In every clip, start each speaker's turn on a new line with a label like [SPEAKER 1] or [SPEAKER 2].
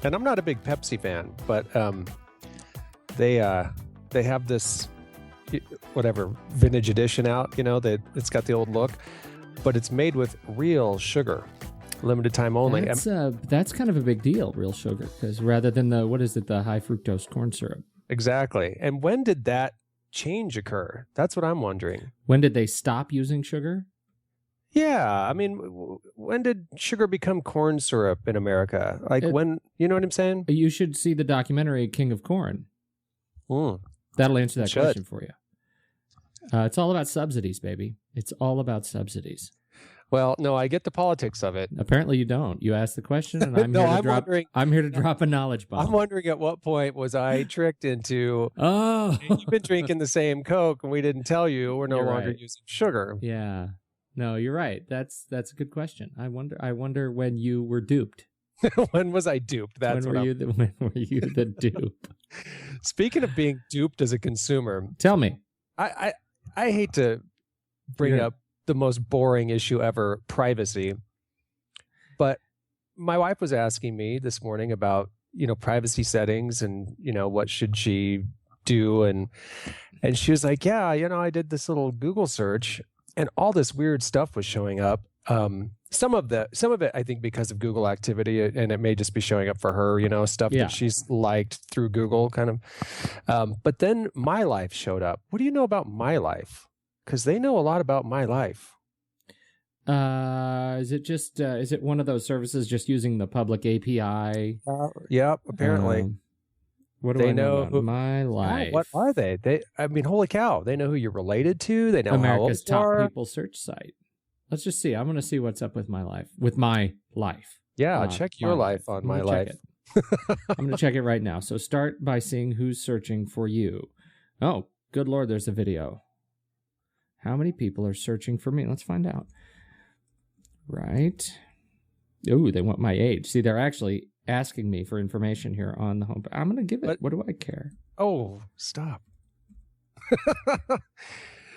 [SPEAKER 1] and I'm not a big Pepsi fan, but they have this whatever vintage edition out. You know, that it's got the old look, but it's made with real sugar, limited time only.
[SPEAKER 2] That's kind of a big deal, real sugar, because rather than the high fructose corn syrup.
[SPEAKER 1] Exactly. And when did that change occur? That's what I'm wondering.
[SPEAKER 2] When did they stop using sugar?
[SPEAKER 1] Yeah, I mean, when did sugar become corn syrup in America? When, you know what I'm saying?
[SPEAKER 2] You should see the documentary King of Corn. That'll answer that question for you. It's all about subsidies, baby. It's all about subsidies.
[SPEAKER 1] Well, no, I get the politics of it.
[SPEAKER 2] Apparently you don't. You asked the question, and I'm here to drop a knowledge bomb.
[SPEAKER 1] I'm wondering at what point was I tricked into,
[SPEAKER 2] hey,
[SPEAKER 1] you've been drinking the same Coke, and we didn't tell you we're no longer using sugar.
[SPEAKER 2] Yeah. No, you're right. That's a good question. I wonder when you were duped.
[SPEAKER 1] When was I duped?
[SPEAKER 2] When were you the dupe?
[SPEAKER 1] Speaking of being duped as a consumer,
[SPEAKER 2] tell me.
[SPEAKER 1] I hate to bring up the most boring issue ever, privacy. But my wife was asking me this morning about, privacy settings and, what should she do? And she was like, yeah, I did this little Google search and all this weird stuff was showing up. Some of it, I think, because of Google activity, and it may just be showing up for her, stuff that she's liked through Google kind of. But then My Life showed up. What do you know about My Life? Because they know a lot about my life.
[SPEAKER 2] Is it one of those services just using the public API?
[SPEAKER 1] Yeah, apparently.
[SPEAKER 2] What do I know about My Life?
[SPEAKER 1] What are they? Holy cow. They know who you're related to. They know
[SPEAKER 2] America's
[SPEAKER 1] how old you
[SPEAKER 2] top
[SPEAKER 1] are.
[SPEAKER 2] people search site. Let's just see. I'm going to see what's up with My Life. With My Life.
[SPEAKER 1] Yeah, check your life on My Life.
[SPEAKER 2] I'm going to check it right now. So start by seeing who's searching for you. Oh, good Lord, there's a video. How many people are searching for me? Let's find out. Right. Ooh, they want my age. See, they're actually asking me for information here on the home. I'm going to give it. What do I care?
[SPEAKER 1] Oh, stop.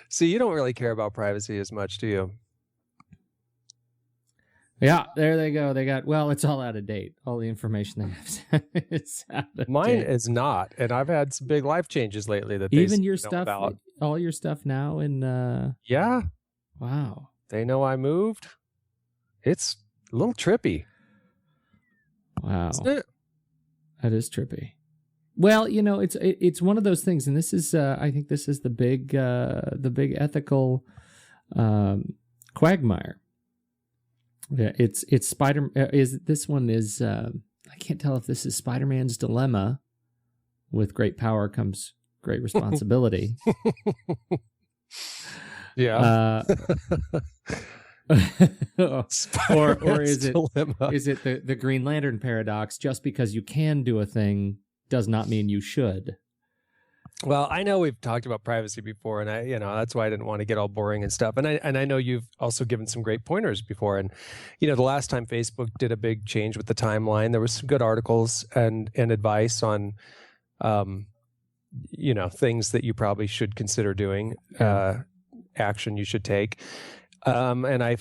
[SPEAKER 1] See, you don't really care about privacy as much, do you?
[SPEAKER 2] Yeah, there they go. It's all out of date. All the information they have is out of
[SPEAKER 1] Mine
[SPEAKER 2] date.
[SPEAKER 1] is not, and I've had some big life changes lately that
[SPEAKER 2] even
[SPEAKER 1] they
[SPEAKER 2] your
[SPEAKER 1] know
[SPEAKER 2] stuff,
[SPEAKER 1] about.
[SPEAKER 2] all your stuff now in.
[SPEAKER 1] Yeah.
[SPEAKER 2] Wow.
[SPEAKER 1] They know I moved. It's a little trippy.
[SPEAKER 2] Wow.
[SPEAKER 1] Isn't it?
[SPEAKER 2] That is trippy. Well, it's one of those things, and this is I think this is the big ethical quagmire. Yeah, it's Spider. This one is I can't tell if this is Spider-Man's dilemma. With great power comes great responsibility.
[SPEAKER 1] Yeah.
[SPEAKER 2] or is it the Green Lantern paradox? Just because you can do a thing does not mean you should.
[SPEAKER 1] Well, I know we've talked about privacy before, and that's why I didn't want to get all boring and stuff. And I know you've also given some great pointers before. And the last time Facebook did a big change with the timeline, there was some good articles and advice on things that you probably should consider doing, action you should take. And I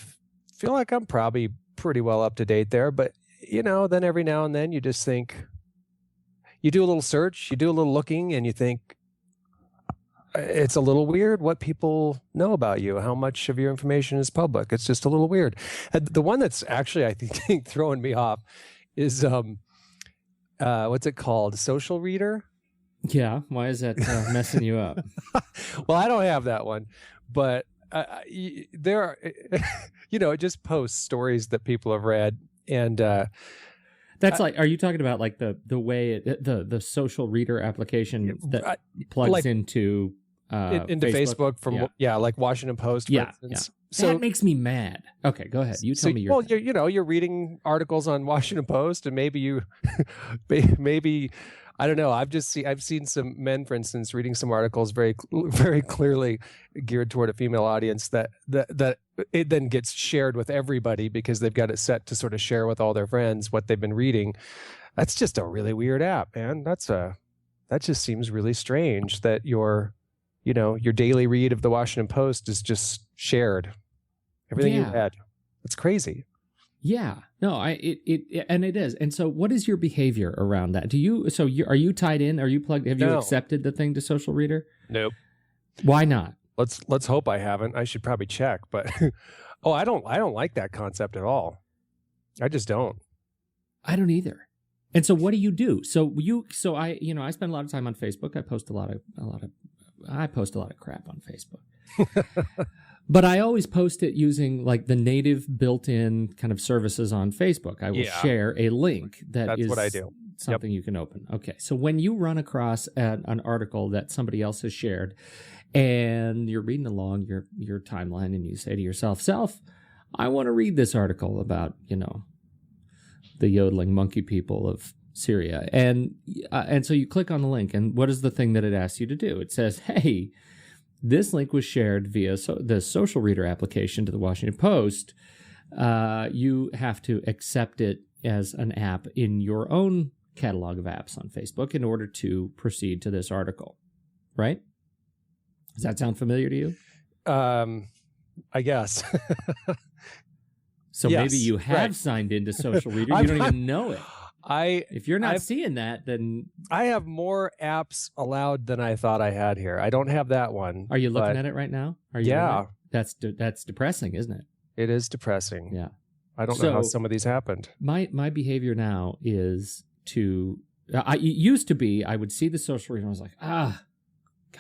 [SPEAKER 1] feel like I'm probably pretty well up to date there. But, then every now and then you just think, you do a little search, you do a little looking, and you think it's a little weird what people know about you, how much of your information is public. It's just a little weird. And the one that's actually, I think, throwing me off is, what's it called? Social Reader?
[SPEAKER 2] Yeah. Why is that messing you up?
[SPEAKER 1] Well, I don't have that one, but there are, it just posts stories that people have read, and
[SPEAKER 2] that's are you talking about like the way the social reader application that plugs into
[SPEAKER 1] Facebook from like Washington Post, for instance.
[SPEAKER 2] So that makes me mad. Okay, go ahead. You tell me your.
[SPEAKER 1] Well, you're reading articles on Washington Post, and maybe I don't know. I've seen some men, for instance, reading some articles very, very clearly geared toward a female audience that it then gets shared with everybody because they've got it set to sort of share with all their friends what they've been reading. That's just a really weird app, man. That just seems really strange that your daily read of the Washington Post is just shared. Everything you read. It's crazy.
[SPEAKER 2] Yeah, no, and it is. And so, what is your behavior around that? Are you tied in? Are you plugged? Have you accepted the thing to Social Reader?
[SPEAKER 1] Nope.
[SPEAKER 2] Why not?
[SPEAKER 1] Let's hope I haven't. I should probably check, but I don't like that concept at all. I just don't.
[SPEAKER 2] I don't either. And so, what do you do? I spend a lot of time on Facebook. I post a lot of crap on Facebook. But I always post it using like the native built-in kind of services on Facebook. I will share a link that's what I do. Something you can open. Okay, so when you run across an article that somebody else has shared, and you're reading along your timeline, and you say to yourself, "Self, I want to read this article about the yodeling monkey people of Syria," and so you click on the link, and what is the thing that it asks you to do? It says, "Hey, this link was shared via the Social Reader application to the Washington Post. You have to accept it as an app in your own catalog of apps on Facebook in order to proceed to this article." Right? Does that sound familiar to you?
[SPEAKER 1] I guess.
[SPEAKER 2] So yes, maybe you have signed into Social Reader. You don't even know it. If you're not seeing that, then
[SPEAKER 1] I have more apps allowed than I thought I had here. I don't have that one.
[SPEAKER 2] Are you looking at it right now?
[SPEAKER 1] Yeah.
[SPEAKER 2] That's depressing, isn't it?
[SPEAKER 1] It is depressing.
[SPEAKER 2] Yeah.
[SPEAKER 1] I don't know how some of these happened.
[SPEAKER 2] My behavior now is to it used to be I would see the Social Reader and I was like, God,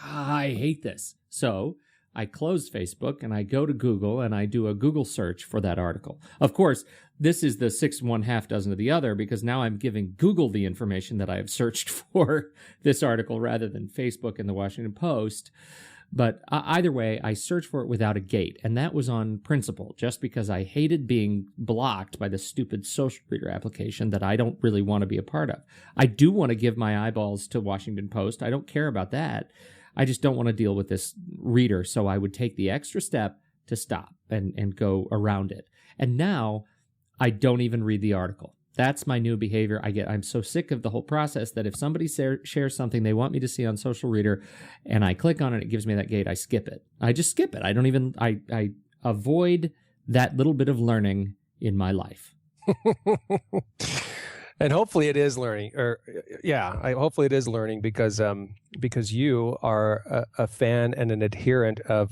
[SPEAKER 2] I hate this. So I close Facebook and I go to Google and I do a Google search for that article. Of course, this is the 6 1/2 dozen of the other, because now I'm giving Google the information that I have searched for this article rather than Facebook and the Washington Post. But either way, I search for it without a gate. And that was on principle, just because I hated being blocked by the stupid Social Reader application that I don't really want to be a part of. I do want to give my eyeballs to Washington Post. I don't care about that. I just don't want to deal with this reader. So I would take the extra step to stop and go around it. And now I don't even read the article. That's my new behavior. I'm so sick of the whole process that if somebody shares something they want me to see on Social Reader and I click on it, it gives me that gate, I skip it. I just skip it. I don't even, I avoid that little bit of learning in my life.
[SPEAKER 1] And hopefully it is learning, hopefully it is learning because you are a fan and an adherent of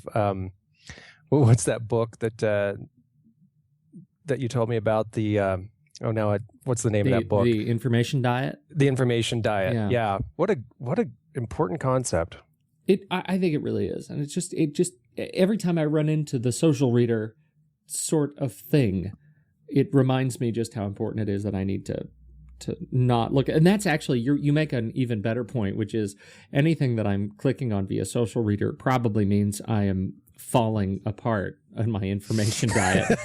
[SPEAKER 1] what's that book that you told me about, what's the name of that book?
[SPEAKER 2] The Information Diet.
[SPEAKER 1] The Information Diet. Yeah. What a important concept.
[SPEAKER 2] I think it really is, and it just every time I run into the Social Reader sort of thing, it reminds me just how important it is that I need to not look at. And that's actually, you make an even better point, which is anything that I'm clicking on via Social Reader probably means I am falling apart on my information diet.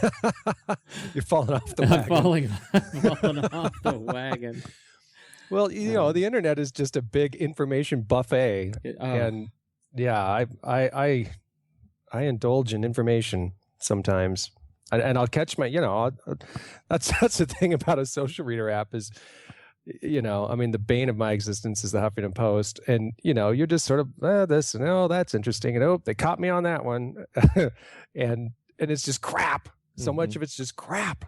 [SPEAKER 1] You're falling off the wagon.
[SPEAKER 2] I'm falling off the wagon.
[SPEAKER 1] Well, the internet is just a big information buffet. And yeah, I indulge in information sometimes. And I'll catch that's the thing about a Social Reader app is, the bane of my existence is the Huffington Post. And, you're just sort of, this and that's interesting. And they caught me on that one. and it's just crap. So much of it's just crap.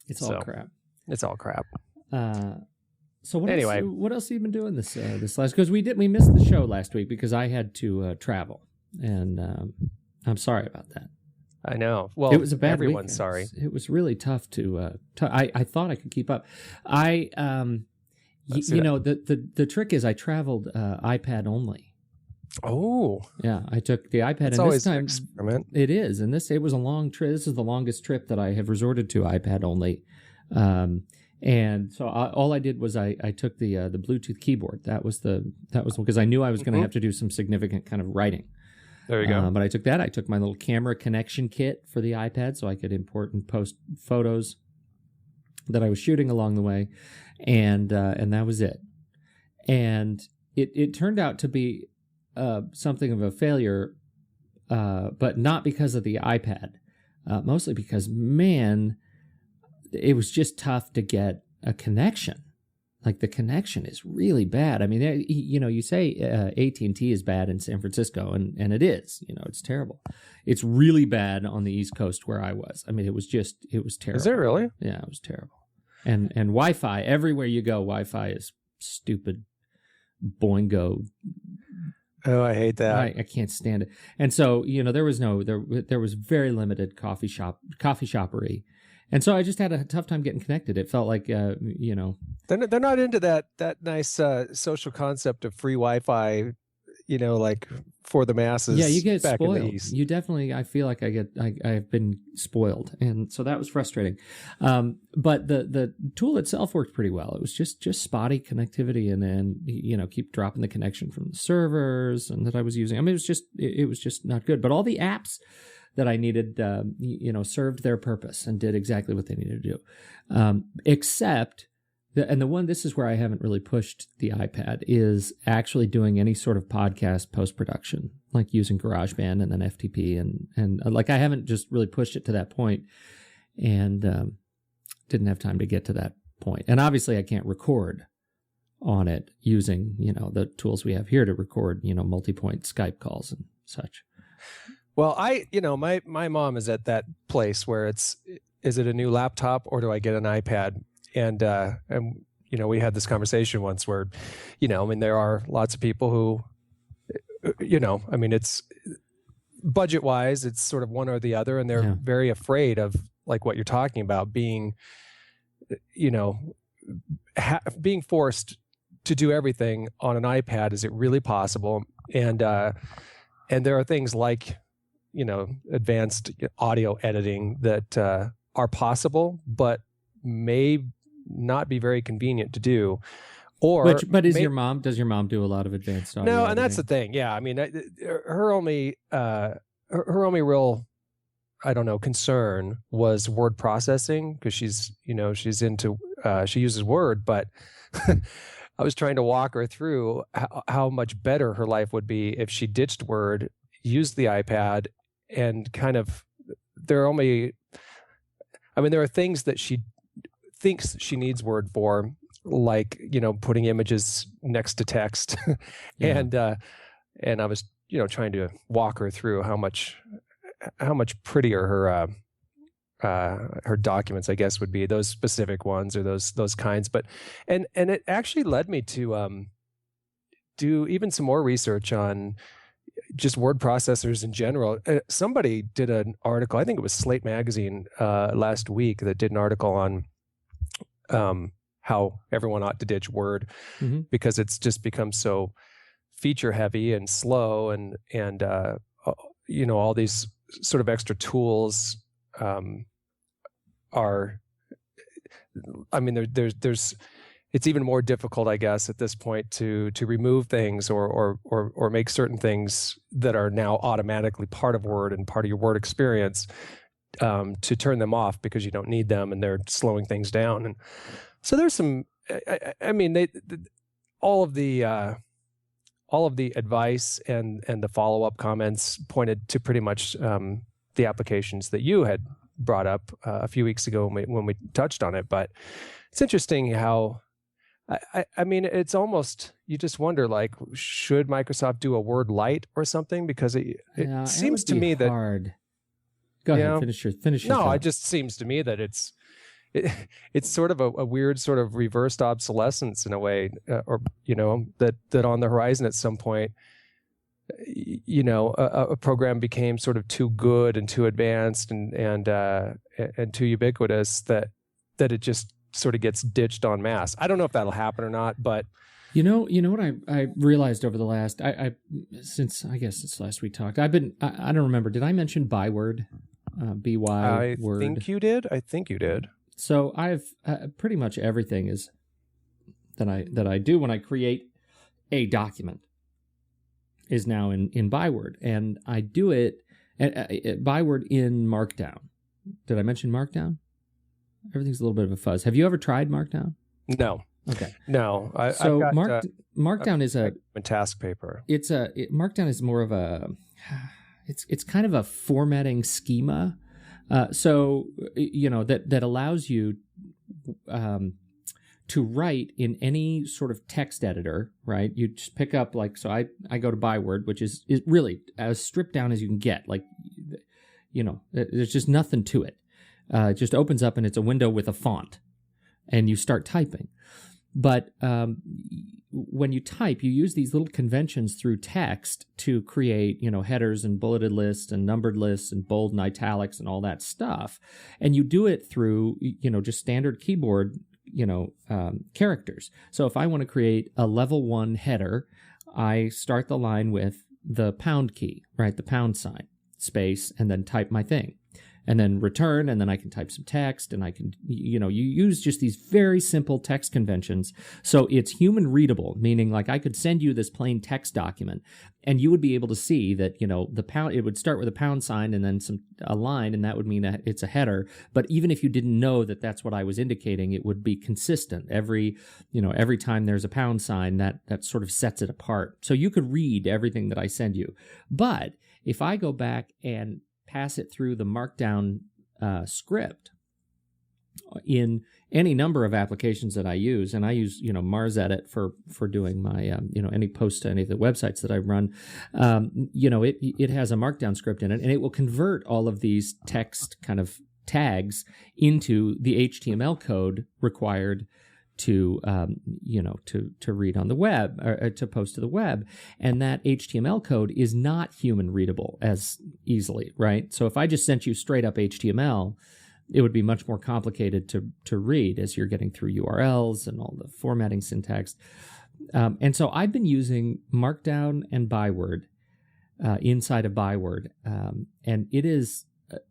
[SPEAKER 2] It's all crap.
[SPEAKER 1] It's all crap.
[SPEAKER 2] So what else have you been doing this last? Because we missed the show last week because I had to travel, and I'm sorry about that.
[SPEAKER 1] I know. Well,
[SPEAKER 2] it was a bad
[SPEAKER 1] everyone's
[SPEAKER 2] weekend.
[SPEAKER 1] Sorry.
[SPEAKER 2] It was really tough to. I thought I could keep up. The trick is I traveled iPad only.
[SPEAKER 1] Oh,
[SPEAKER 2] yeah. I took the iPad,
[SPEAKER 1] it's
[SPEAKER 2] and
[SPEAKER 1] always
[SPEAKER 2] this time
[SPEAKER 1] an experiment.
[SPEAKER 2] It is, and it was a long trip. This is the longest trip that I have resorted to iPad only. And so all I did was I took the Bluetooth keyboard. That was because I knew I was going to have to do some significant kind of writing.
[SPEAKER 1] There you go.
[SPEAKER 2] But I took that. I took my little camera connection kit for the iPad so I could import and post photos that I was shooting along the way, and that was it. And it turned out to be something of a failure, but not because of the iPad, mostly because, man, it was just tough to get a connection. Like the connection is really bad. I mean, you say AT&T is bad in San Francisco, and it is. It's terrible. It's really bad on the East Coast where I was. I mean, it was terrible.
[SPEAKER 1] Is it really?
[SPEAKER 2] Yeah, it was terrible. And Wi-Fi, everywhere you go, Wi-Fi is stupid Boingo.
[SPEAKER 1] Oh, I hate that.
[SPEAKER 2] I can't stand it. And so, there was very limited coffee shoppery. And so I just had a tough time getting connected. It felt like,
[SPEAKER 1] They're not into that nice social concept of free Wi-Fi, like for the masses.
[SPEAKER 2] Yeah, you get
[SPEAKER 1] back
[SPEAKER 2] spoiled.
[SPEAKER 1] in the East.
[SPEAKER 2] You definitely, I feel like I've been spoiled. And so that was frustrating. But the tool itself worked pretty well. It was just spotty connectivity, and then, keep dropping the connection from the servers and that I was using. I mean, it was just not good. But all the apps that I needed, served their purpose and did exactly what they needed to do. Except, this is where I haven't really pushed the iPad, is actually doing any sort of podcast post-production, like using GarageBand and then FTP. And like I haven't just really pushed it to that point, and didn't have time to get to that point. And obviously I can't record on it using, the tools we have here to record, multi-point Skype calls and such.
[SPEAKER 1] Well, my mom is at that place where is it a new laptop or do I get an iPad? And we had this conversation once where, there are lots of people who, it's budget wise, it's sort of one or the other. And they're very afraid of like what you're talking about being, being forced to do everything on an iPad. Is it really possible? And there are things like, advanced audio editing that are possible, but may not be very convenient to do.
[SPEAKER 2] But does your mom do a lot of advanced audio?
[SPEAKER 1] No, and
[SPEAKER 2] editing?
[SPEAKER 1] that's the thing. Yeah, I mean, her only real, I don't know, concern was word processing, because she's into she uses Word, but I was trying to walk her through how much better her life would be if she ditched Word, used the iPad, and kind of there are things that she thinks she needs Word for, like putting images next to text, and I was trying to walk her through how much prettier her documents, I guess, would be, those specific ones or those kinds. But and it actually led me to do even some more research on just word processors in general. Somebody did an article, I think it was Slate Magazine last week, that did an article on how everyone ought to ditch Word, because it's just become so feature heavy and slow, and all these sort of extra tools are. I mean, there's it's even more difficult, I guess, at this point to remove things or make certain things that are now automatically part of Word and part of your Word experience, to turn them off because you don't need them and they're slowing things down. And so there's some, I mean, all of the advice and the follow-up comments pointed to pretty much the applications that you had brought up a few weeks ago when we touched on it. But it's interesting how, I mean, it's almost, you just wonder, like, should Microsoft do a Word Lite or something? Because it seems to me
[SPEAKER 2] hard. Go ahead, finish your
[SPEAKER 1] No,
[SPEAKER 2] thought.
[SPEAKER 1] it just seems to me that it's sort of a weird sort of reversed obsolescence in a way, or that on the horizon at some point, a program became sort of too good and too advanced and too ubiquitous that it just sort of gets ditched en masse. I don't know if that'll happen or not, but
[SPEAKER 2] you know what I realized over the last since last we talked, I don't remember, did I mention Byword? BY Word.
[SPEAKER 1] I think you did.
[SPEAKER 2] So I've pretty much everything is that I do when I create a document is now in Byword, and I do it at Byword in Markdown. Did I mention Markdown? Everything's a little bit of a fuzz. Have you ever tried Markdown?
[SPEAKER 1] No.
[SPEAKER 2] Okay.
[SPEAKER 1] No.
[SPEAKER 2] Markdown is a task
[SPEAKER 1] paper.
[SPEAKER 2] Markdown is more of a. It's kind of a formatting schema, so that allows you to write in any sort of text editor, right? You just pick up so I go to Byword, which is really as stripped down as you can get. There's just nothing to it. It just opens up and it's a window with a font, and you start typing. But when you type, you use these little conventions through text to create, headers and bulleted lists and numbered lists and bold and italics and all that stuff. And you do it through, just standard keyboard, characters. So if I want to create a level 1 header, I start the line with the pound key, right? The pound sign, space, and then type my thing. And then return, and then I can type some text, and I can, you use just these very simple text conventions. So it's human readable, meaning I could send you this plain text document, and you would be able to see that, the pound, it would start with a pound sign and then a line, and that would mean that it's a header. But even if you didn't know that that's what I was indicating, it would be consistent. Every time there's a pound sign, that sort of sets it apart. So you could read everything that I send you. But if I go back and pass it through the Markdown script in any number of applications that I use, and I use Mars Edit for doing my any posts to any of the websites that I run. It has a Markdown script in it, and it will convert all of these text kind of tags into the HTML code required to read on the web or to post to the web. And that HTML code is not human readable as easily, right? So if I just sent you straight up HTML, it would be much more complicated to read as you're getting through URLs and all the formatting syntax. And so I've been using Markdown and Byword inside of Byword. And it is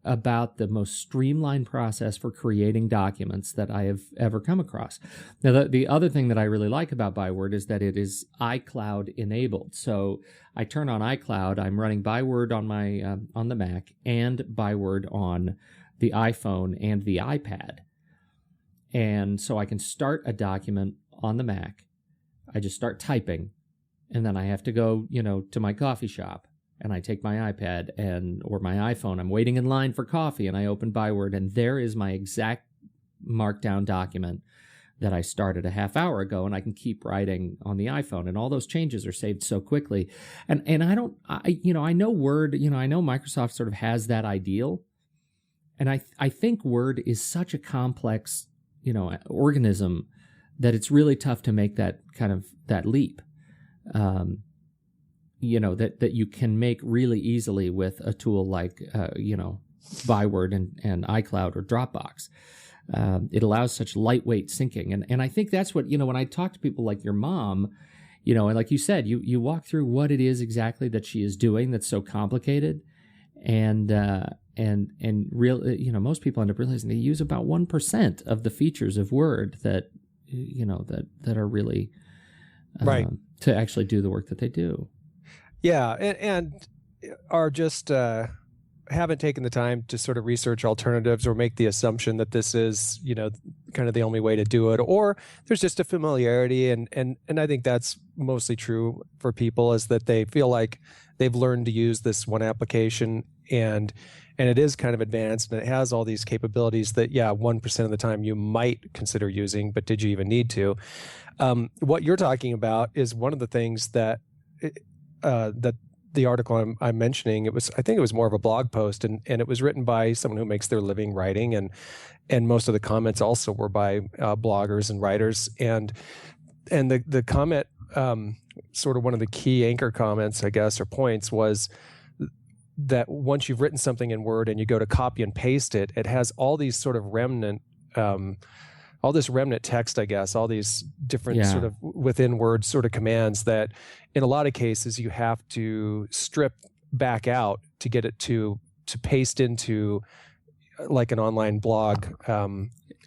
[SPEAKER 2] about the most streamlined process for creating documents that I have ever come across. Now, the other thing that I really like about Byword is that it is iCloud enabled. So I turn on iCloud. I'm running Byword on my on the Mac and Byword on the iPhone and the iPad. And so I can start a document on the Mac. I just start typing, and then I have to go, to my coffee shop. And I take my iPad or my iPhone. I'm waiting in line for coffee, and I open Byword, and there is my exact Markdown document that I started a half hour ago, and I can keep writing on the iPhone. And all those changes are saved so quickly. And I know Word, I know Microsoft sort of has that ideal. And I think Word is such a complex, organism that it's really tough to make that leap. That you can make really easily with a tool like, Byword and iCloud or Dropbox. It allows such lightweight syncing. And I think that's what, when I talk to people like your mom, and like you said, you walk through what it is exactly that she is doing that's so complicated. And most people end up realizing they use about 1% of the features of Word that are really,
[SPEAKER 1] right,
[SPEAKER 2] to actually do the work that they do.
[SPEAKER 1] Yeah, and are just haven't taken the time to sort of research alternatives or make the assumption that this is, kind of the only way to do it, or there's just a familiarity, and I think that's mostly true for people, is that they feel like they've learned to use this one application, and it is kind of advanced, and it has all these capabilities that 1% of the time you might consider using, but did you even need to? What you're talking about is one of the things that the article I'm mentioning, I think it was more of a blog post, and it was written by someone who makes their living writing, and most of the comments also were by bloggers and writers, and the comment, sort of one of the key anchor comments, I guess, or points, was that once you've written something in Word and you go to copy and paste it, it has all these sort of remnant all this remnant text, I guess, all these different sort of within Word sort of commands that in a lot of cases you have to strip back out to get it to paste into like an online blog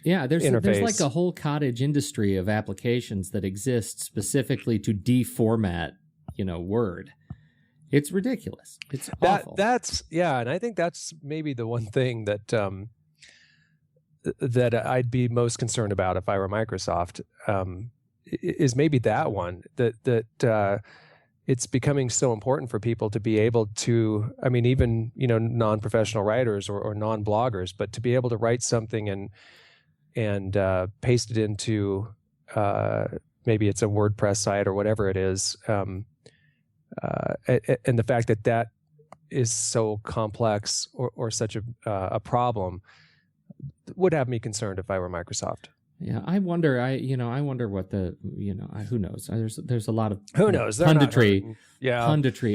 [SPEAKER 2] there's like a whole cottage industry of applications that exist specifically to deformat, Word. It's ridiculous. It's awful.
[SPEAKER 1] And I think that's maybe the one thing that that I'd be most concerned about if I were Microsoft, is maybe that one, that it's becoming so important for people to be able to, I mean, even, non-professional writers or non-bloggers, but to be able to write something and paste it into maybe it's a WordPress site or whatever it is. And the fact that is so complex or such a problem would have me concerned if I were Microsoft.
[SPEAKER 2] Yeah, I wonder. I wonder what who knows? There's a lot of punditry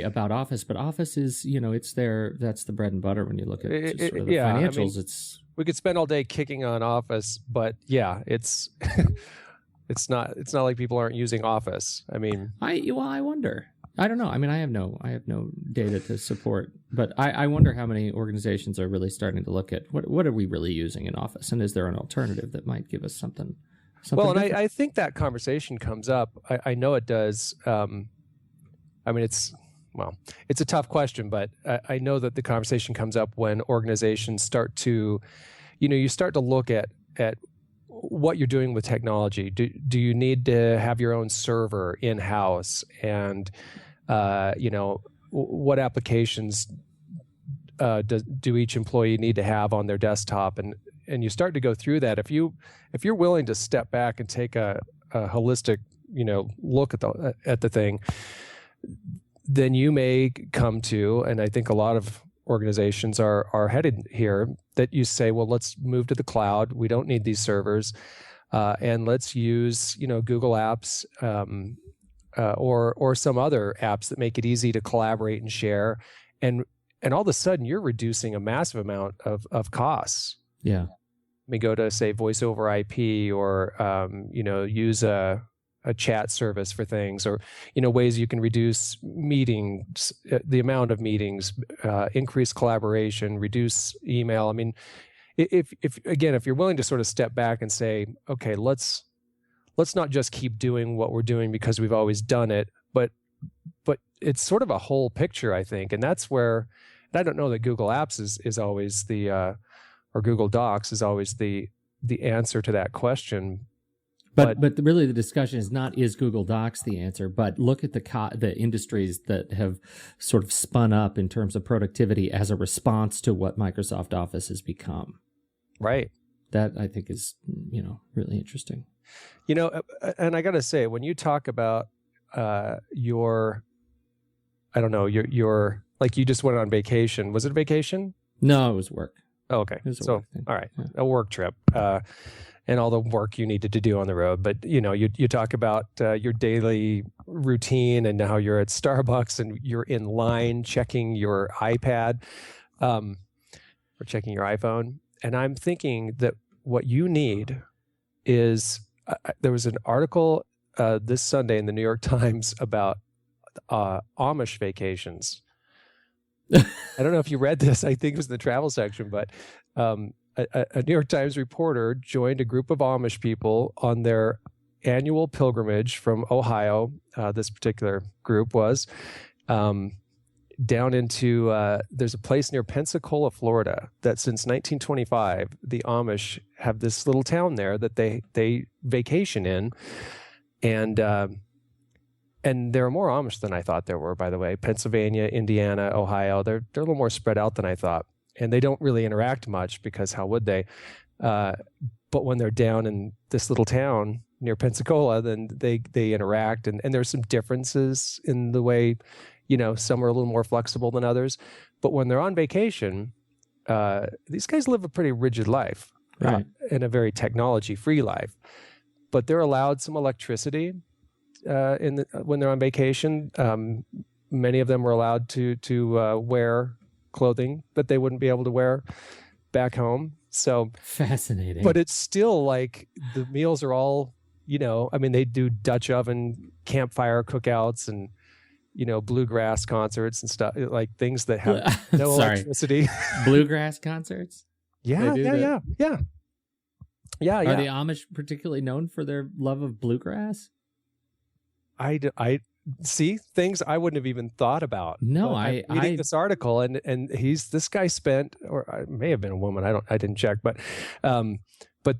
[SPEAKER 2] about Office, but Office is it's that's the bread and butter when you look at the financials.
[SPEAKER 1] We could spend all day kicking on Office, but yeah, it's it's not like people aren't using Office. I mean,
[SPEAKER 2] I wonder. I don't know. I mean, I have no data to support, but I wonder how many organizations are really starting to look at what are we really using in Office, and is there an alternative that might give us something well,
[SPEAKER 1] and I think that conversation comes up. I know it does. I mean, it's a tough question, but I know that the conversation comes up when organizations start to, you start to look at what you're doing with technology. Do you need to have your own server in-house? And, what applications do each employee need to have on their desktop? And you start to go through that. If you're willing to step back and take a holistic, look at the thing, then you may come to, and I think a lot of organizations are headed here, that you say, well, let's move to the cloud. We don't need these servers, and let's use Google Apps or some other apps that make it easy to collaborate and share, and all of a sudden you're reducing a massive amount of costs.
[SPEAKER 2] Yeah,
[SPEAKER 1] we go to say voice over IP or use a chat service for things, or ways you can reduce meetings, the amount of meetings, increase collaboration, reduce email. I mean, if you're willing to sort of step back and say, okay, let's not just keep doing what we're doing because we've always done it, but it's sort of a whole picture, I think, and that's where, and I don't know that Google Apps is always the or Google Docs is always the answer to that question.
[SPEAKER 2] But really, the discussion is not is Google Docs the answer, but look at the industries that have sort of spun up in terms of productivity as a response to what Microsoft Office has become.
[SPEAKER 1] Right.
[SPEAKER 2] That I think is really interesting.
[SPEAKER 1] And I got to say, when you talk about your like you just went on vacation. Was it a vacation?
[SPEAKER 2] No, it was work.
[SPEAKER 1] Oh, okay. So all right,
[SPEAKER 2] yeah.
[SPEAKER 1] A work trip. And all the work you needed to do on the road. But, you talk about your daily routine and how you're at Starbucks and you're in line checking your iPad or checking your iPhone. And I'm thinking that what you need is there was an article this Sunday in the New York Times about Amish vacations. I don't know if you read this. I think it was in the travel section, but a New York Times reporter joined a group of Amish people on their annual pilgrimage from Ohio. This particular group was down into, there's a place near Pensacola, Florida, that since 1925, the Amish have this little town there that they vacation in. And there are more Amish than I thought there were, by the way. Pennsylvania, Indiana, Ohio, they're a little more spread out than I thought. And they don't really interact much because how would they? But when they're down in this little town near Pensacola, then they interact. And there's some differences in the way, some are a little more flexible than others. But when they're on vacation, these guys live a pretty rigid life,
[SPEAKER 2] right,
[SPEAKER 1] and a very technology-free life. But they're allowed some electricity when they're on vacation. Many of them were allowed to wear clothing that they wouldn't be able to wear back home. So
[SPEAKER 2] fascinating.
[SPEAKER 1] But it's still like the meals are all, they do Dutch oven campfire cookouts and, bluegrass concerts and stuff, like things that have no electricity.
[SPEAKER 2] Bluegrass concerts?
[SPEAKER 1] Yeah.
[SPEAKER 2] Are the Amish particularly known for their love of bluegrass?
[SPEAKER 1] I see things I wouldn't have even thought about.
[SPEAKER 2] No,
[SPEAKER 1] I'm reading this article and this guy spent, or it may have been a woman. I didn't check, but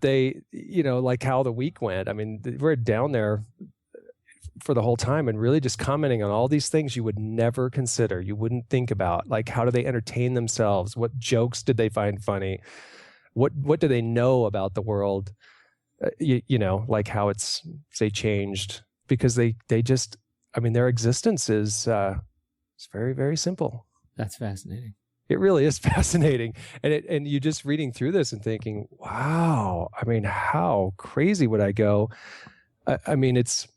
[SPEAKER 1] they, like how the week went. I mean, we're down there for the whole time and really just commenting on all these things you would never consider, you wouldn't think about, like how do they entertain themselves? What jokes did they find funny? What do they know about the world? you know, like how it's, say, changed, because they just, I mean, their existence is it's very, very simple.
[SPEAKER 2] That's fascinating.
[SPEAKER 1] It really is fascinating. And you just reading through this and thinking, wow, I mean, how crazy would I go? I mean, it's,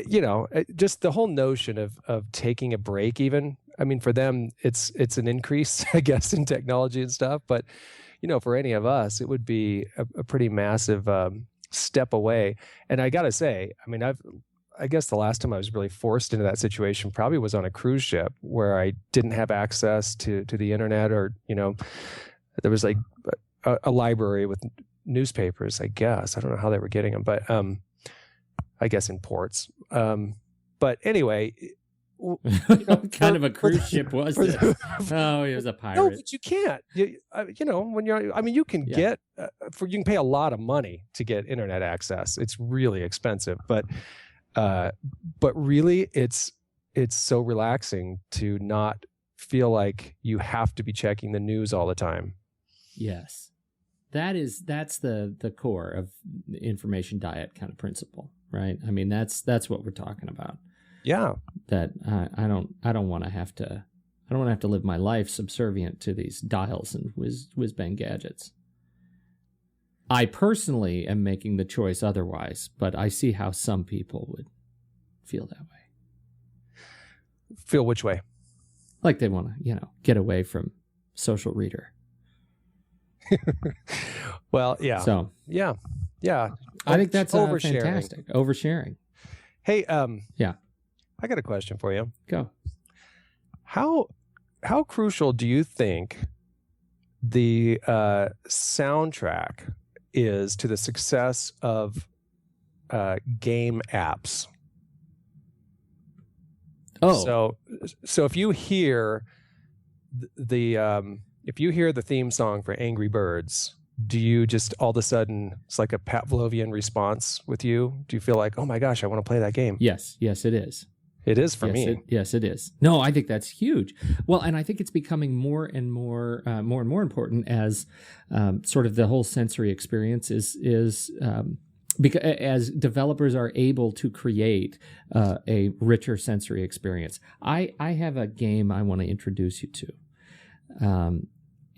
[SPEAKER 1] you know, just the whole notion of taking a break even. I mean, for them, it's an increase, I guess, in technology and stuff. But, you know, for any of us, it would be a pretty massive step away. And I got to say, I mean, I guess the last time I was really forced into that situation probably was on a cruise ship where I didn't have access to the internet, or, you know, there was like a library with newspapers, I guess. I don't know how they were getting them, but I guess in ports. But anyway,
[SPEAKER 2] you know, kind of a cruise ship was it? Oh, he was a pirate.
[SPEAKER 1] No, but you can't. You know, when you're, I mean, you can get you can pay a lot of money to get internet access. It's really expensive, but really, it's so relaxing to not feel like you have to be checking the news all the time.
[SPEAKER 2] Yes, that's the core of the information diet kind of principle, right? I mean, that's what we're talking about.
[SPEAKER 1] Yeah.
[SPEAKER 2] That I don't want to have to live my life subservient to these dials and whiz bang gadgets. I personally am making the choice otherwise, but I see how some people would feel that way.
[SPEAKER 1] Feel which way?
[SPEAKER 2] Like they want to, you know, get away from social reader.
[SPEAKER 1] Well, yeah.
[SPEAKER 2] So
[SPEAKER 1] yeah.
[SPEAKER 2] I think that's
[SPEAKER 1] oversharing.
[SPEAKER 2] Fantastic. Oversharing.
[SPEAKER 1] Hey,
[SPEAKER 2] yeah.
[SPEAKER 1] I got a question for you.
[SPEAKER 2] Go.
[SPEAKER 1] How crucial do you think the soundtrack is to the success of game apps?
[SPEAKER 2] Oh,
[SPEAKER 1] so if you hear the theme song for Angry Birds, do you just all of a sudden, it's like a Pavlovian response with you? Do you feel like, oh my gosh, I want to play that game?
[SPEAKER 2] Yes, it is.
[SPEAKER 1] It is for me.
[SPEAKER 2] Yes, it is. No, I think that's huge. Well, and I think it's becoming more and more important as sort of the whole sensory experience is because as developers are able to create a richer sensory experience. I have a game I want to introduce you to,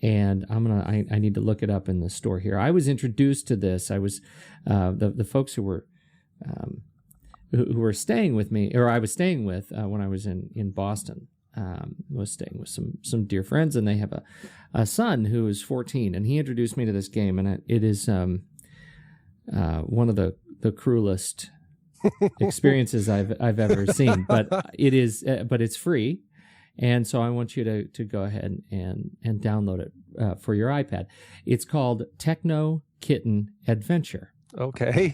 [SPEAKER 2] and I need to look it up in the store here. I was introduced to this. I was the folks who were staying with me, or I was staying with when I was in Boston. Was staying with some dear friends, and they have a son who is 14, and he introduced me to this game, and it is one of the cruelest experiences I've ever seen. But it is, but it's free, and so I want you to go ahead and download it for your iPad. It's called Techno Kitten Adventure.
[SPEAKER 1] Okay.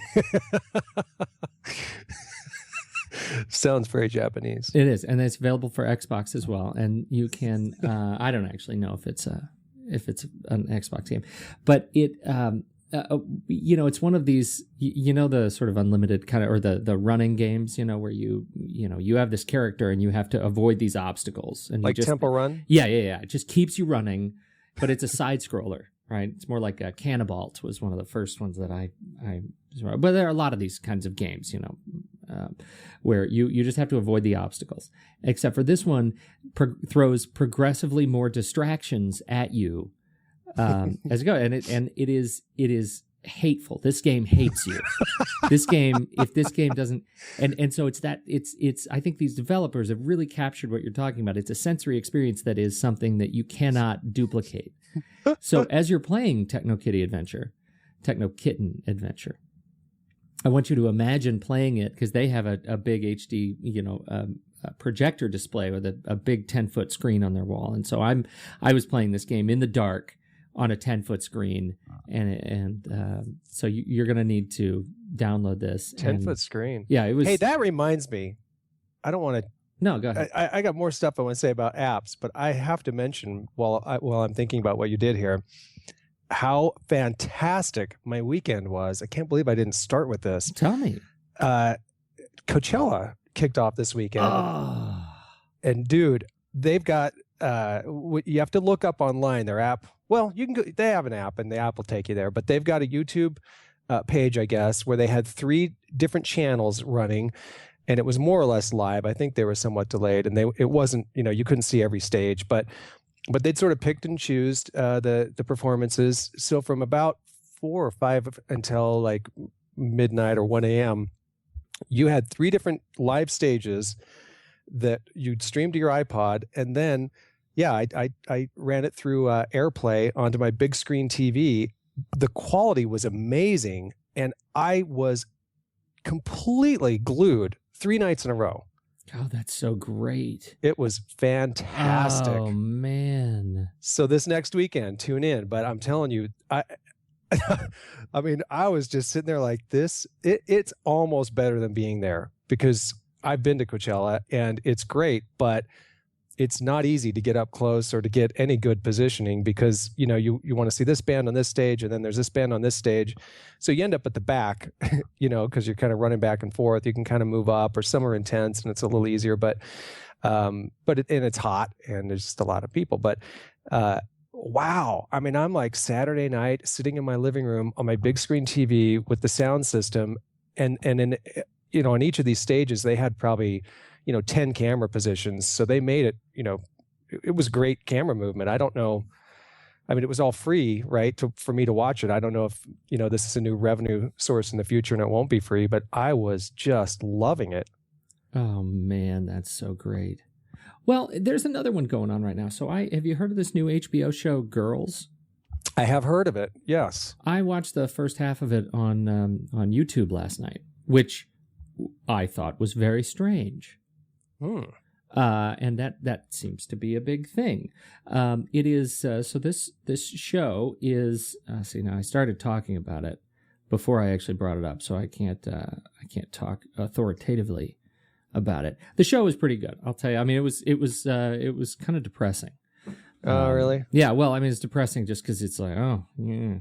[SPEAKER 1] Sounds very Japanese.
[SPEAKER 2] It is, and it's available for Xbox as well. And you can I don't actually know if it's an Xbox game, but it you know, it's one of these, you know, the sort of unlimited kind of, or the running games, you know, where you have this character and you have to avoid these obstacles, and
[SPEAKER 1] like Temple Run.
[SPEAKER 2] Yeah. It just keeps you running, but it's a side scroller. Right, it's more like a Cannibalt was one of the first ones that I. But there are a lot of these kinds of games, you know, where you just have to avoid the obstacles. Except for this one, throws progressively more distractions at you as you go, and it is hateful. This game hates you. If this game doesn't, and so it's I think these developers have really captured what you're talking about. It's a sensory experience that is something that you cannot duplicate. So as you're playing Techno Kitten Adventure, I want you to imagine playing it, because they have a big HD, you know, a projector display with a big 10-foot screen on their wall. And so I was playing this game in the dark on a 10-foot screen, and so you're going to need to download this.
[SPEAKER 1] 10-foot screen.
[SPEAKER 2] Yeah, it was.
[SPEAKER 1] Hey, that reminds me. I don't want to.
[SPEAKER 2] No, go ahead.
[SPEAKER 1] I got more stuff I want to say about apps, but I have to mention while I'm thinking about what you did here, how fantastic my weekend was. I can't believe I didn't start with this.
[SPEAKER 2] Tell me.
[SPEAKER 1] Coachella kicked off this weekend.
[SPEAKER 2] Oh.
[SPEAKER 1] And dude, they've got, you have to look up online their app. Well, you can go. They have an app, and the app will take you there. But they've got a YouTube page, I guess, where they had 3 different channels running, and it was more or less live. I think they were somewhat delayed, and it wasn't. You couldn't see every stage, but they'd sort of picked and choose the performances. So from about 4 or 5 until like midnight or 1 a.m., you had 3 different live stages that you'd stream to your iPod, and then I ran it through AirPlay onto my big screen TV. The quality was amazing, and I was completely glued 3 nights in a row.
[SPEAKER 2] Oh, that's so great.
[SPEAKER 1] It was fantastic.
[SPEAKER 2] Oh, man.
[SPEAKER 1] So this next weekend, tune in. But I'm telling you, I mean, I was just sitting there like this. It's almost better than being there, because I've been to Coachella and it's great, but it's not easy to get up close or to get any good positioning, because, you want to see this band on this stage, and then there's this band on this stage. So you end up at the back, because you're kind of running back and forth. You can kind of move up, or some are intense and it's a little easier, but it's hot and there's just a lot of people. But wow. I mean, I'm like Saturday night sitting in my living room on my big screen TV with the sound system. And in, on each of these stages, they had probably, 10 camera positions. So they made it, it was great camera movement. I don't know. I mean, it was all free, right? For me to watch it. I don't know if, this is a new revenue source in the future and it won't be free, but I was just loving it.
[SPEAKER 2] Oh man, that's so great. Well, there's another one going on right now. So have you heard of this new HBO show, Girls?
[SPEAKER 1] I have heard of it. Yes.
[SPEAKER 2] I watched the first half of it on YouTube last night, which I thought was very strange. And that seems to be a big thing. It is so this show is now I started talking about it before I actually brought it up, so I can't talk authoritatively about it. The show is pretty good, I'll tell you. I mean, it was kind of depressing.
[SPEAKER 1] Oh, really?
[SPEAKER 2] Yeah. Well, I mean, it's depressing just because it's like, oh, yeah.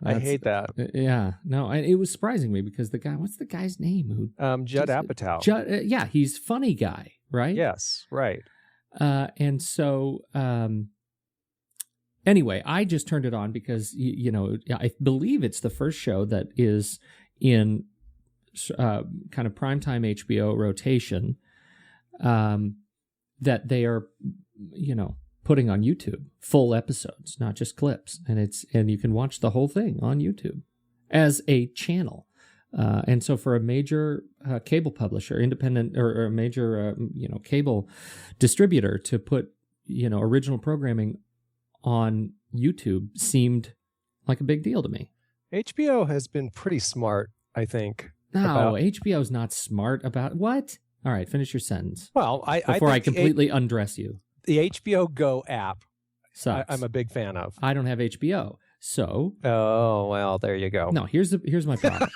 [SPEAKER 1] I hate that.
[SPEAKER 2] Yeah. No, it was surprising me because what's the guy's name?
[SPEAKER 1] Judd Apatow.
[SPEAKER 2] Judd, yeah, he's funny guy, right?
[SPEAKER 1] Yes, right.
[SPEAKER 2] And so, anyway, I just turned it on because, I believe it's the first show that is in kind of primetime HBO rotation that they are, putting on YouTube, full episodes, not just clips, and you can watch the whole thing on YouTube as a channel. And so, for a major cable publisher, independent or a major cable distributor to put original programming on YouTube seemed like a big deal to me.
[SPEAKER 1] HBO has been pretty smart, I think.
[SPEAKER 2] No, HBO's not smart about what? All right, finish your sentence.
[SPEAKER 1] Well,
[SPEAKER 2] before I completely undress you.
[SPEAKER 1] The HBO Go app,
[SPEAKER 2] sucks.
[SPEAKER 1] I'm a big fan of.
[SPEAKER 2] I don't have HBO, so.
[SPEAKER 1] Oh, well, there you go.
[SPEAKER 2] No, here's my problem.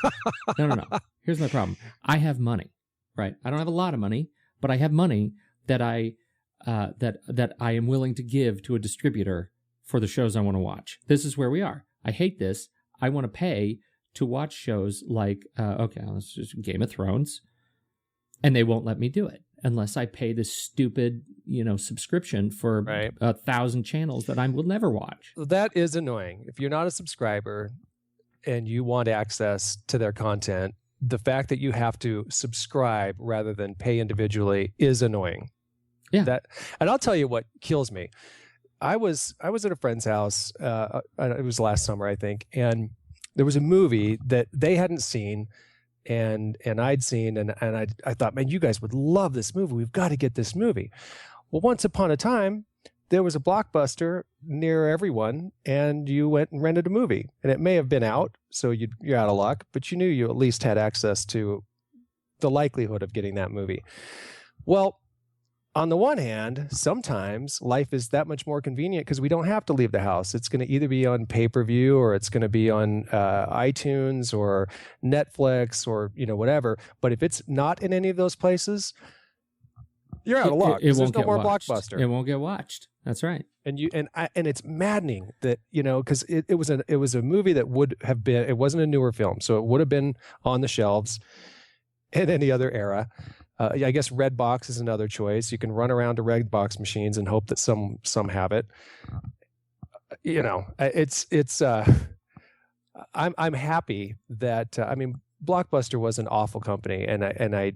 [SPEAKER 2] No. Here's my problem. I have money, right? I don't have a lot of money, but I have money that I am willing to give to a distributor for the shows I want to watch. This is where we are. I hate this. I want to pay to watch shows like, let's just Game of Thrones, and they won't let me do it unless I pay this stupid, subscription for 1,000 channels that I will never watch.
[SPEAKER 1] That is annoying. If you're not a subscriber and you want access to their content, the fact that you have to subscribe rather than pay individually is annoying.
[SPEAKER 2] Yeah.
[SPEAKER 1] And I'll tell you what kills me. I was at a friend's house. It was last summer, I think, and there was a movie that they hadn't seen. And I'd seen, and I thought, man, you guys would love this movie. We've got to get this movie. Well, once upon a time, there was a Blockbuster near everyone, and you went and rented a movie. And it may have been out, so you're out of luck, but you knew you at least had access to the likelihood of getting that movie. Well, on the one hand, sometimes life is that much more convenient because we don't have to leave the house. It's going to either be on pay-per-view or it's going to be on iTunes or Netflix or whatever. But if it's not in any of those places, you're out of luck.
[SPEAKER 2] It won't
[SPEAKER 1] there's no more
[SPEAKER 2] watched.
[SPEAKER 1] Blockbuster.
[SPEAKER 2] It won't get watched. That's right.
[SPEAKER 1] And it's maddening that because it was a movie that would have been. It wasn't a newer film, so it would have been on the shelves in any other era. I guess Redbox is another choice. You can run around to Redbox machines and hope that some have it. I'm happy that I mean, Blockbuster was an awful company, and I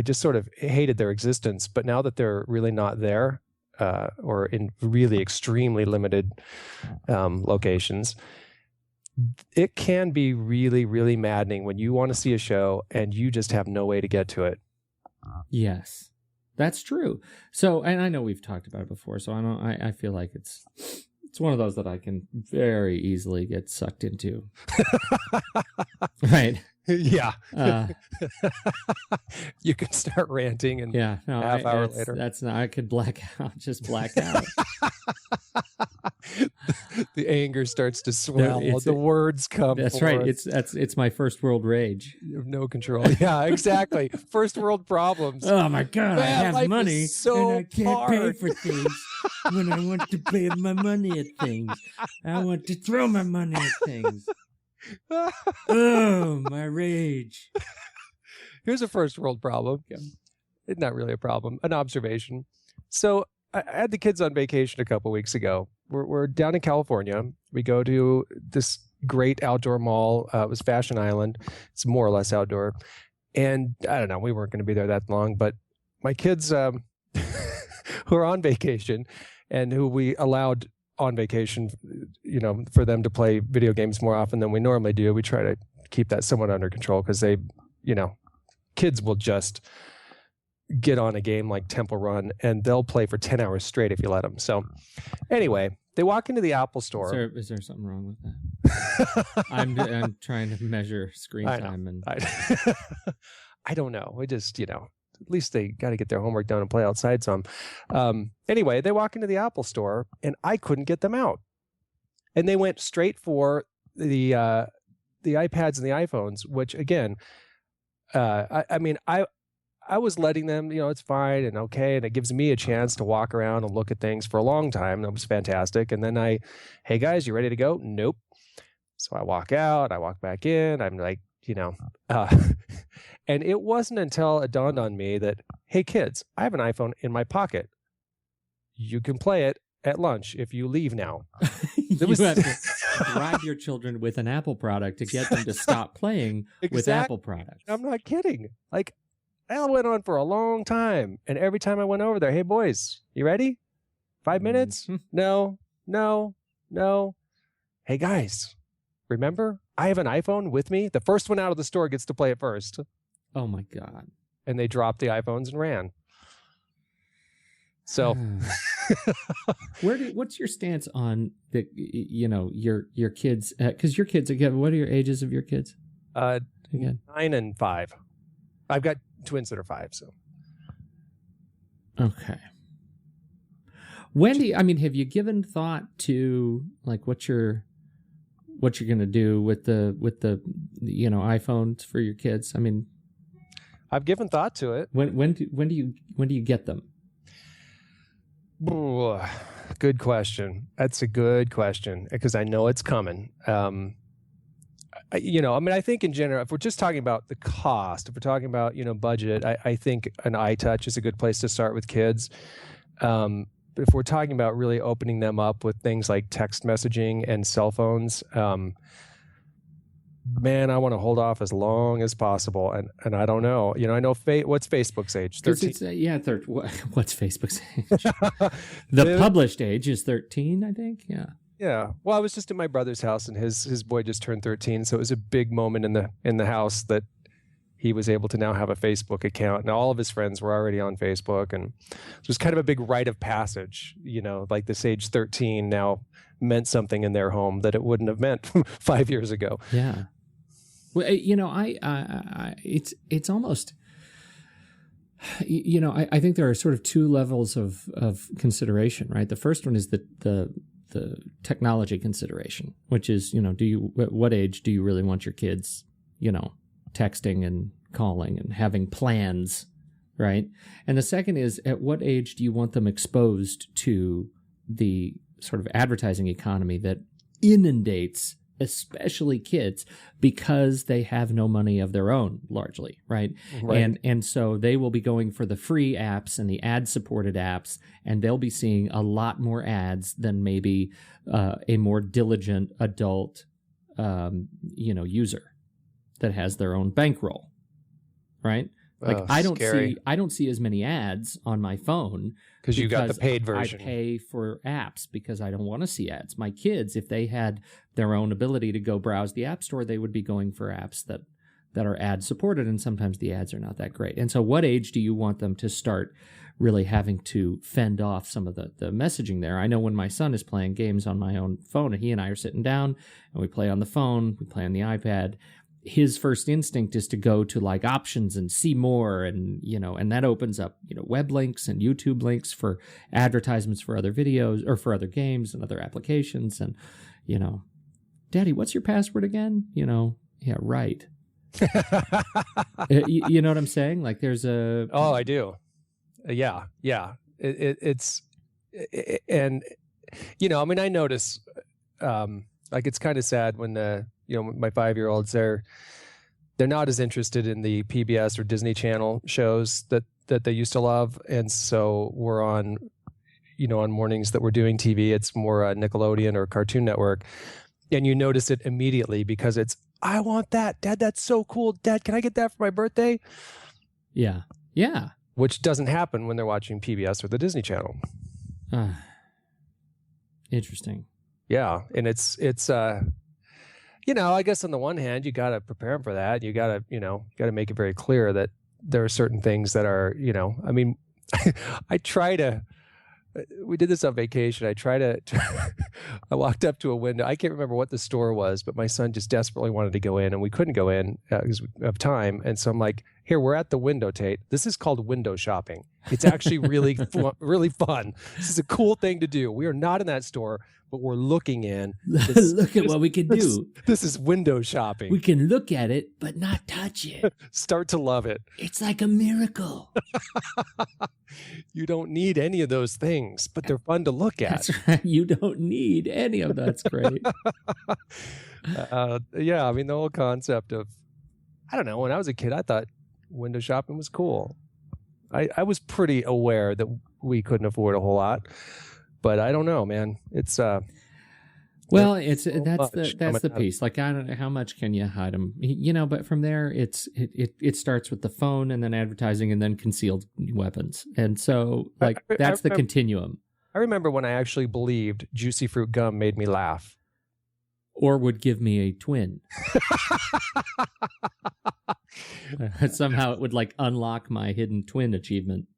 [SPEAKER 1] just sort of hated their existence. But now that they're really not there, or in really extremely limited locations, it can be really, really maddening when you want to see a show and you just have no way to get to it.
[SPEAKER 2] Yes, that's true. So, and I know we've talked about it before, so I feel like it's one of those that I can very easily get sucked into. Right.
[SPEAKER 1] Yeah. You can start ranting and half hour later.
[SPEAKER 2] That's not, I could black out, just black out.
[SPEAKER 1] The anger starts to swell. The words come.
[SPEAKER 2] That's
[SPEAKER 1] forth.
[SPEAKER 2] Right. It's my first world rage.
[SPEAKER 1] You have no control. Yeah, exactly. First world problems.
[SPEAKER 2] Oh my God!
[SPEAKER 1] Man,
[SPEAKER 2] I have money
[SPEAKER 1] so
[SPEAKER 2] and I can't
[SPEAKER 1] hard.
[SPEAKER 2] pay for things when I want to pay my money at things. I want to throw my money at things. Oh, my rage.
[SPEAKER 1] Here's a first world problem. It's not really a problem, an observation. So I had the kids on vacation a couple weeks ago. We're down in California. We go to this great outdoor mall. It was Fashion Island. It's more or less outdoor. And I don't know, we weren't going to be there that long, but my kids who are on vacation and who we allowed on vacation, for them to play video games more often than we normally do. We try to keep that somewhat under control because they, kids will just get on a game like Temple Run and they'll play for 10 hours straight if you let them. So anyway, they walk into the Apple store.
[SPEAKER 2] Is there something wrong with that? I'm trying to measure screen time. And
[SPEAKER 1] I don't know. We just, at least they got to get their homework done and play outside some. Anyway, they walk into the Apple store and I couldn't get them out. And they went straight for the iPads and the iPhones, which again, I was letting them, it's fine and okay. And it gives me a chance to walk around and look at things for a long time. That was fantastic. And then hey guys, you ready to go? Nope. So I walk out, I walk back in. I'm like, and it wasn't until it dawned on me that, hey kids, I have an iPhone in my pocket. You can play it at lunch if you leave now.
[SPEAKER 2] You have to bribe your children with an Apple product to get them to stop playing with Apple products.
[SPEAKER 1] I'm not kidding. Like, that went on for a long time. And every time I went over there, hey boys, you ready? 5 minutes? No. Hey guys, remember? I have an iPhone with me. The first one out of the store gets to play it first.
[SPEAKER 2] Oh my God.
[SPEAKER 1] And they dropped the iPhones and ran. So
[SPEAKER 2] what's your stance on the, your kids? Because your kids, again, what are your ages of your kids?
[SPEAKER 1] Again, 9 and 5. I've got twins that are 5. So
[SPEAKER 2] okay. When have you given thought to like what you're going to do with the iPhones for your kids? I mean,
[SPEAKER 1] I've given thought to it.
[SPEAKER 2] When do you get them?
[SPEAKER 1] Ooh, good question. That's a good question because I know it's coming. I think in general, if we're just talking about the cost, if we're talking about, budget, I think an iTouch is a good place to start with kids. But if we're talking about really opening them up with things like text messaging and cell phones, man, I want to hold off as long as possible. And I don't know. I know what's Facebook's age? 13?
[SPEAKER 2] What's Facebook's age? The published age is 13, I think. Yeah.
[SPEAKER 1] Yeah. Well, I was just at my brother's house and his boy just turned 13. So it was a big moment in the house that he was able to now have a Facebook account and all of his friends were already on Facebook. And it was kind of a big rite of passage, like this age 13 now meant something in their home that it wouldn't have meant 5 years ago.
[SPEAKER 2] Yeah. Well, it's almost, I think there are sort of two levels of consideration, right? The first one is the technology consideration, which is, at what age do you really want your kids, texting and calling and having plans, right? And the second is, at what age do you want them exposed to the sort of advertising economy that inundates especially kids, because they have no money of their own, largely, right? And so they will be going for the free apps and the ad-supported apps, and they'll be seeing a lot more ads than maybe a more diligent adult, user that has their own bankroll, right? Like I don't see as many ads on my phone
[SPEAKER 1] because you got the paid version.
[SPEAKER 2] I pay for apps because I don't want to see ads. My kids, if they had their own ability to go browse the app store, they would be going for apps that are ad supported, and sometimes the ads are not that great. And so what age do you want them to start really having to fend off some of the messaging there? I know when my son is playing games on my own phone, and he and I are sitting down and we play on the phone, we play on the iPad, his first instinct is to go to like options and see more, and and that opens up web links and YouTube links for advertisements for other videos or for other games and other applications. And Daddy, what's your password again? Yeah, right. You know what I'm saying? Like there's a
[SPEAKER 1] I do. Yeah. It's and I notice like it's kind of sad when my 5-year-olds, they're not as interested in the PBS or Disney Channel shows that they used to love, and so we're on mornings that we're doing TV, it's more Nickelodeon or Cartoon Network, and you notice it immediately because it's, I want that, Dad, that's so cool, Dad, can I get that for my birthday?
[SPEAKER 2] Yeah,
[SPEAKER 1] which doesn't happen when they're watching PBS or the Disney Channel.
[SPEAKER 2] Interesting.
[SPEAKER 1] Yeah, and it's I guess on the one hand, you got to prepare them for that. You got to make it very clear that there are certain things that are, I try to, we did this on vacation. I walked up to a window. I can't remember what the store was, but my son just desperately wanted to go in, and we couldn't go in because of time. And so I'm like, here, we're at the window, Tate. This is called window shopping. It's actually really, really fun. This is a cool thing to do. We are not in that store, but we're looking in.
[SPEAKER 2] Look at what we can do.
[SPEAKER 1] This is window shopping.
[SPEAKER 2] We can look at it, but not touch it.
[SPEAKER 1] Start to love it.
[SPEAKER 2] It's like a miracle.
[SPEAKER 1] You don't need any of those things, but they're fun to look at.
[SPEAKER 2] That's right. You don't need any of that's great.
[SPEAKER 1] The whole concept of, I don't know, when I was a kid, I thought window shopping was cool. I was pretty aware that we couldn't afford a whole lot. But I don't know, man. It's that's the piece. Like, I don't know, how much can you hide them? But from there, it starts with the phone, and then advertising, and then concealed weapons, and so that's the continuum. I remember when I actually believed juicy fruit gum made me laugh,
[SPEAKER 2] or would give me a twin. Somehow it would unlock my hidden twin achievement.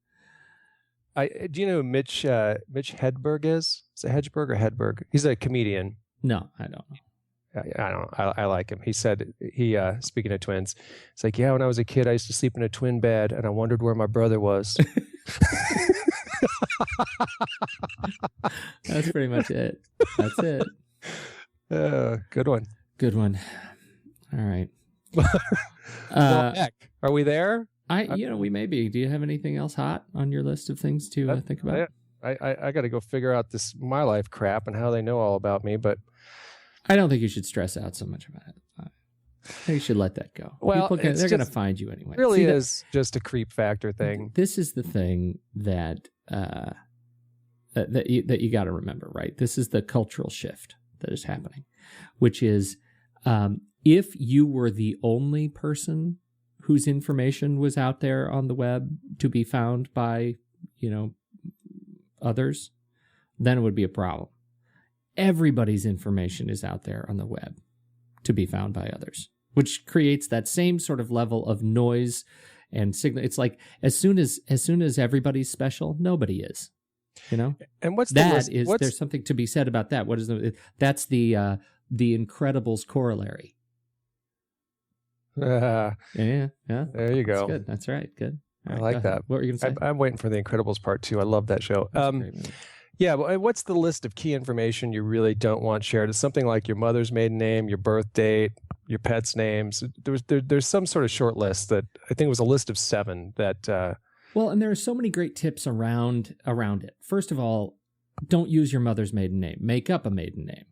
[SPEAKER 1] Do you know who Mitch Hedberg is? Is it Hedberg or Hedberg? He's a comedian.
[SPEAKER 2] No, I don't know.
[SPEAKER 1] I don't know. I like him. He said, speaking of twins, it's like, when I was a kid, I used to sleep in a twin bed, and I wondered where my brother was.
[SPEAKER 2] That's pretty much it. That's it.
[SPEAKER 1] Good one.
[SPEAKER 2] Good one. All right.
[SPEAKER 1] Heck, are we there?
[SPEAKER 2] We may be. Do you have anything else hot on your list of things to think about?
[SPEAKER 1] I got to go figure out this My Life crap and how they know all about me, but
[SPEAKER 2] I don't think you should stress out so much about it. I think you should let that go.
[SPEAKER 1] Well,
[SPEAKER 2] they're going to find you anyway.
[SPEAKER 1] It really is just a creep factor thing.
[SPEAKER 2] This is the thing that you got to remember, right? This is the cultural shift that is happening, which is if you were the only person whose information was out there on the web to be found by, others, then it would be a problem. Everybody's information is out there on the web to be found by others, which creates that same sort of level of noise and signal. It's like as soon as everybody's special, nobody is. And
[SPEAKER 1] what's
[SPEAKER 2] that is there's something to be said about that. That's the Incredibles corollary. Yeah. There
[SPEAKER 1] you go.
[SPEAKER 2] That's good. That's right. Good.
[SPEAKER 1] I like that.
[SPEAKER 2] What were you going to say?
[SPEAKER 1] I'm waiting for the Incredibles part 2. I love that show. Yeah, but what's the list of key information you really don't want shared? It's something like your mother's maiden name, your birth date, your pets' names. There's some sort of short list that I think was a list of 7 that.
[SPEAKER 2] Well, and there are so many great tips around it. First of all, don't use your mother's maiden name. Make up a maiden name.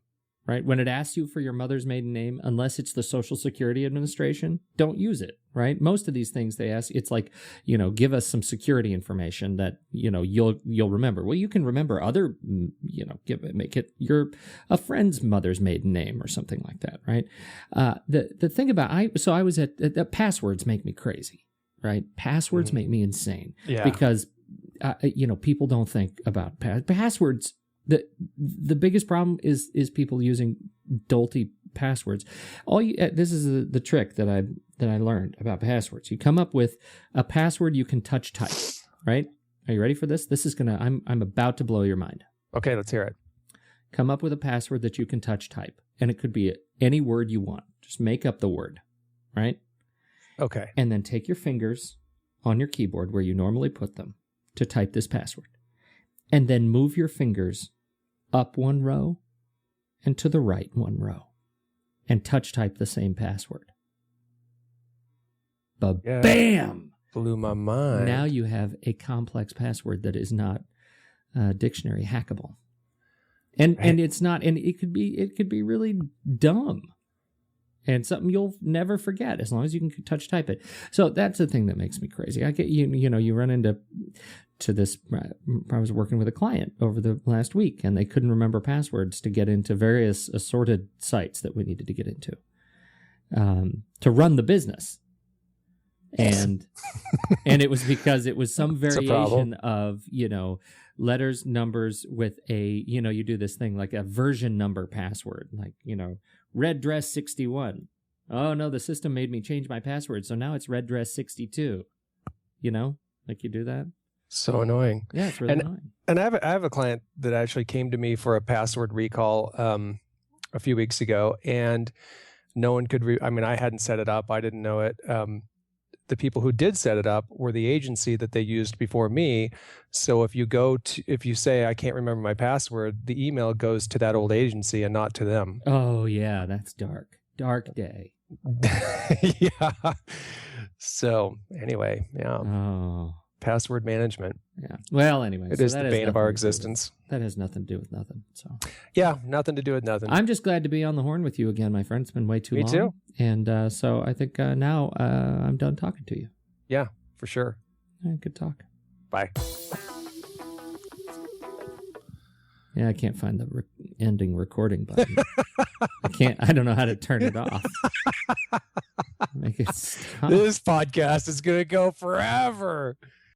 [SPEAKER 2] right? When it asks you for your mother's maiden name, unless it's the Social Security Administration, don't use it, right? Most of these things they ask, it's like, give us some security information that, you'll remember. Well, you can remember other, make it a friend's mother's maiden name or something like that, right? The thing about, I was at passwords make me crazy, right? Passwords make me insane because, people don't think about passwords. The biggest problem is people using dolty passwords. This is the trick that I learned about passwords. You come up with a password you can touch type, right? Are you ready for this? This is I'm about to blow your mind.
[SPEAKER 1] Okay, let's hear it.
[SPEAKER 2] Come up with a password that you can touch type, and it could be any word you want. Just make up the word, right?
[SPEAKER 1] Okay.
[SPEAKER 2] And then take your fingers on your keyboard where you normally put them to type this password. And then move your fingers up one row and to the right one row and touch type the same password. Bam!
[SPEAKER 1] Blew my mind.
[SPEAKER 2] Now you have a complex password that is not dictionary hackable. And it's not, and it could be really dumb. And something you'll never forget as long as you can touch type it. So that's the thing that makes me crazy. I get you run into this. I was working with a client over the last week, and they couldn't remember passwords to get into various assorted sites that we needed to get into to run the business. And it was because it was some variation of letters, numbers with a you do this thing like a version number password, like red dress 61. Oh no, the system made me change my password, so now it's red dress 62. Like you do that.
[SPEAKER 1] So annoying.
[SPEAKER 2] Yeah, it's really annoying.
[SPEAKER 1] And I have a client that actually came to me for a password recall a few weeks ago, and no one could. I hadn't set it up. I didn't know it. The people who did set it up were the agency that they used before me. So if you say I can't remember my password, the email goes to that old agency and not to them.
[SPEAKER 2] Oh yeah, that's dark day.
[SPEAKER 1] Yeah. So anyway, yeah.
[SPEAKER 2] Oh.
[SPEAKER 1] Password management.
[SPEAKER 2] Yeah. Well, anyway,
[SPEAKER 1] it is the bane of our existence.
[SPEAKER 2] That has nothing to do with nothing. So.
[SPEAKER 1] Yeah, nothing to do with nothing.
[SPEAKER 2] I'm just glad to be on the horn with you again, my friend. It's been way too long.
[SPEAKER 1] Me too.
[SPEAKER 2] And so I think now I'm done talking to you.
[SPEAKER 1] Yeah, for sure.
[SPEAKER 2] Good talk.
[SPEAKER 1] Bye.
[SPEAKER 2] Yeah, I can't find the ending recording button. I don't know how to turn it off. Make it stop.
[SPEAKER 1] This podcast is going to go forever.